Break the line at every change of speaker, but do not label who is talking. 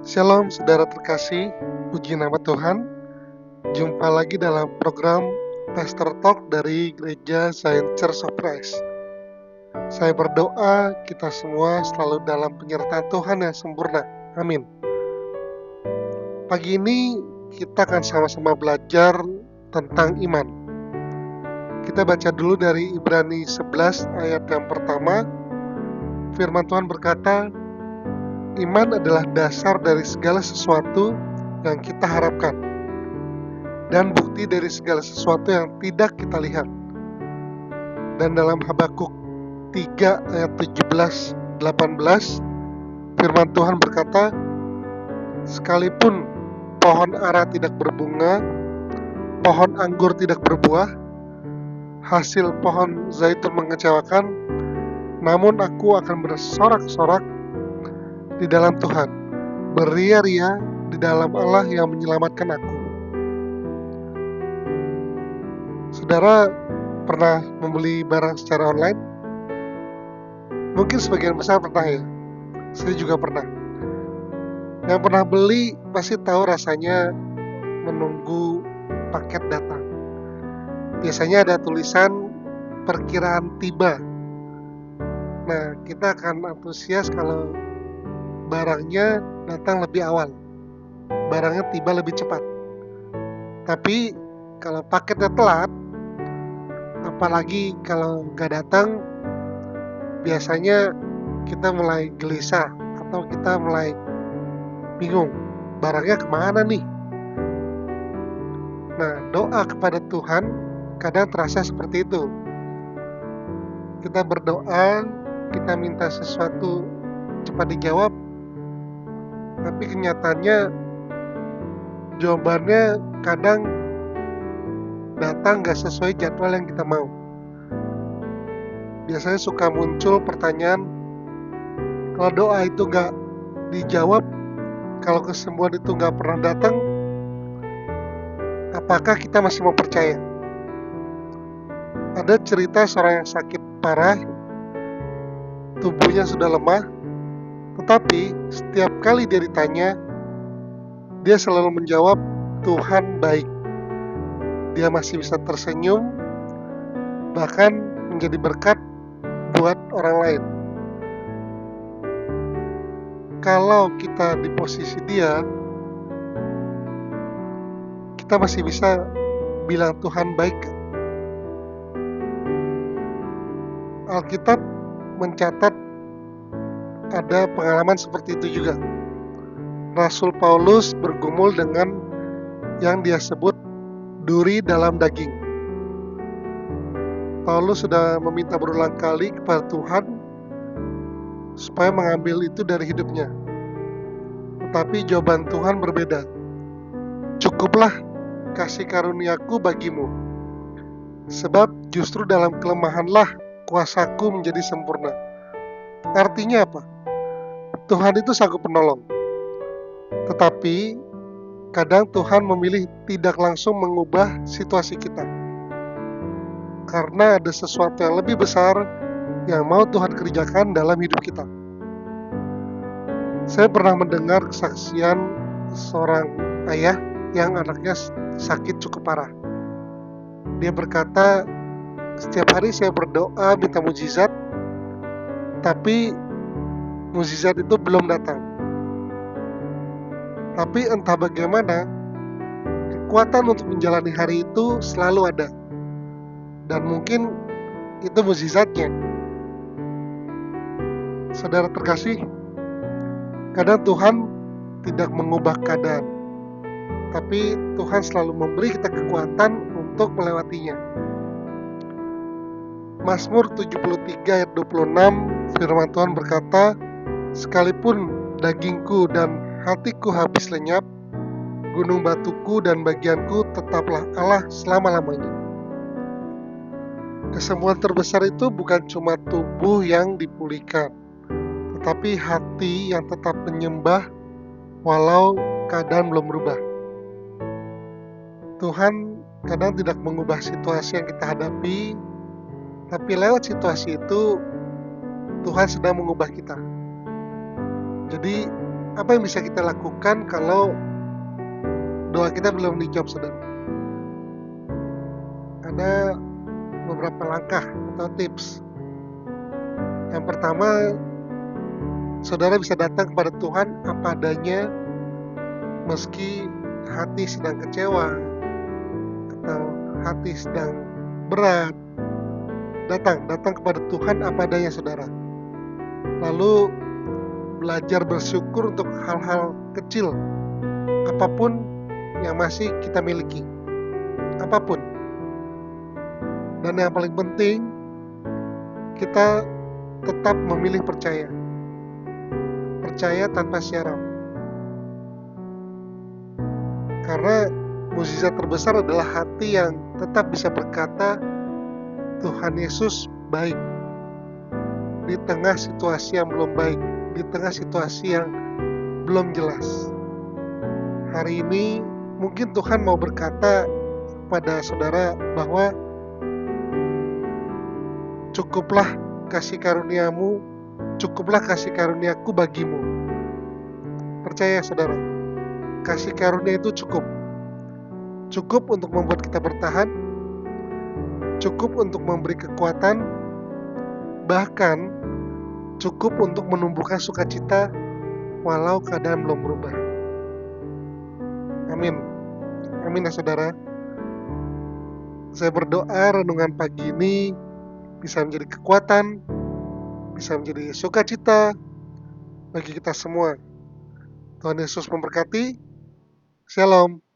Shalom saudara terkasih, puji nama Tuhan. Jumpa lagi dalam program Pastor Talk dari Gereja Zion Church of Christ. Saya berdoa kita semua selalu dalam penyertaan Tuhan yang sempurna. Amin. Pagi ini kita akan sama-sama belajar tentang iman. Kita baca dulu dari Ibrani 11 ayat yang pertama. Firman Tuhan berkata, iman adalah dasar dari segala sesuatu yang kita harapkan dan bukti dari segala sesuatu yang tidak kita lihat. Dan dalam Habakuk 3 ayat 17-18 firman Tuhan berkata, sekalipun pohon ara tidak berbunga, pohon anggur tidak berbuah, hasil pohon zaitun mengecewakan, namun aku akan bersorak-sorak di dalam Tuhan, beria-ria di dalam Allah yang menyelamatkan aku. Saudara pernah membeli barang secara online? Mungkin sebagian besar pernah ya. Saya juga pernah. Yang pernah beli pasti tahu rasanya menunggu paket datang. Biasanya ada tulisan perkiraan tiba. Nah, kita akan antusias kalau barangnya datang lebih awal, barangnya tiba lebih cepat. Tapi kalau paketnya telat, apalagi kalau nggak datang, biasanya kita mulai gelisah atau kita mulai bingung, barangnya kemana nih? Nah, doa kepada Tuhan kadang terasa seperti itu. Kita berdoa, kita minta sesuatu cepat dijawab, tapi kenyataannya jawabannya kadang datang gak sesuai jadwal yang kita mau. Biasanya suka muncul pertanyaan, kalau doa itu gak dijawab, kalau kesembuhan itu gak pernah datang, apakah kita masih mau percaya? Ada cerita seorang yang sakit parah, tubuhnya sudah lemah, tetapi setiap kali dia ditanya, dia selalu menjawab, Tuhan baik. Dia masih bisa tersenyum, bahkan menjadi berkat buat orang lain. Kalau kita di posisi dia, kita masih bisa bilang Tuhan baik. Alkitab mencatat ada pengalaman seperti itu juga. Rasul Paulus bergumul dengan yang dia sebut duri dalam daging. Paulus sudah meminta berulang kali kepada Tuhan supaya mengambil itu dari hidupnya. Tetapi jawaban Tuhan berbeda. Cukuplah kasih karuniaku bagimu, sebab justru dalam kelemahanlah kuasaku menjadi sempurna. Artinya apa? Tuhan itu sanggup menolong. Tetapi kadang Tuhan memilih tidak langsung mengubah situasi kita, karena ada sesuatu yang lebih besar yang mau Tuhan kerjakan dalam hidup kita. Saya pernah mendengar kesaksian seorang ayah yang anaknya sakit cukup parah. Dia berkata, setiap hari saya berdoa minta mukjizat, tapi mukjizat itu belum datang. Tapi entah bagaimana, kekuatan untuk menjalani hari itu selalu ada. Dan mungkin itu mukjizatnya. Saudara terkasih, kadang Tuhan tidak mengubah keadaan, tapi Tuhan selalu memberi kita kekuatan untuk melewatinya. Mazmur 73 ayat 26 firman Tuhan berkata, sekalipun dagingku dan hatiku habis lenyap, gunung batuku dan bagianku tetaplah Allah selama-lamanya. Kesembuhan terbesar itu bukan cuma tubuh yang dipulihkan, tetapi hati yang tetap menyembah walau keadaan belum berubah. Tuhan kadang tidak mengubah situasi yang kita hadapi, tapi lewat situasi itu Tuhan sedang mengubah kita. Jadi Apa yang bisa kita lakukan kalau doa kita belum dijawab, saudara? Ada beberapa langkah atau tips. Yang pertama, saudara bisa datang kepada Tuhan apa adanya, meski hati sedang kecewa atau hati sedang berat. Datang kepada Tuhan apa adanya, saudara. Lalu belajar bersyukur untuk hal-hal kecil, apapun yang masih kita miliki, apapun. Dan yang paling penting, kita tetap memilih percaya tanpa syarat. Karena mukjizat terbesar adalah hati yang tetap bisa berkata, Tuhan Yesus baik di tengah situasi yang belum baik, di tengah situasi yang belum jelas. Hari ini mungkin Tuhan mau berkata pada saudara bahwa cukuplah kasih karuniamu, cukuplah kasih karuniaku bagimu. Percaya, saudara, kasih karunia itu cukup untuk membuat kita bertahan, cukup untuk memberi kekuatan, bahkan cukup untuk menumbuhkan sukacita walau keadaan belum berubah. Amin. Amin ya, saudara. Saya berdoa renungan pagi ini bisa menjadi kekuatan, bisa menjadi sukacita bagi kita semua. Tuhan Yesus memberkati. Shalom.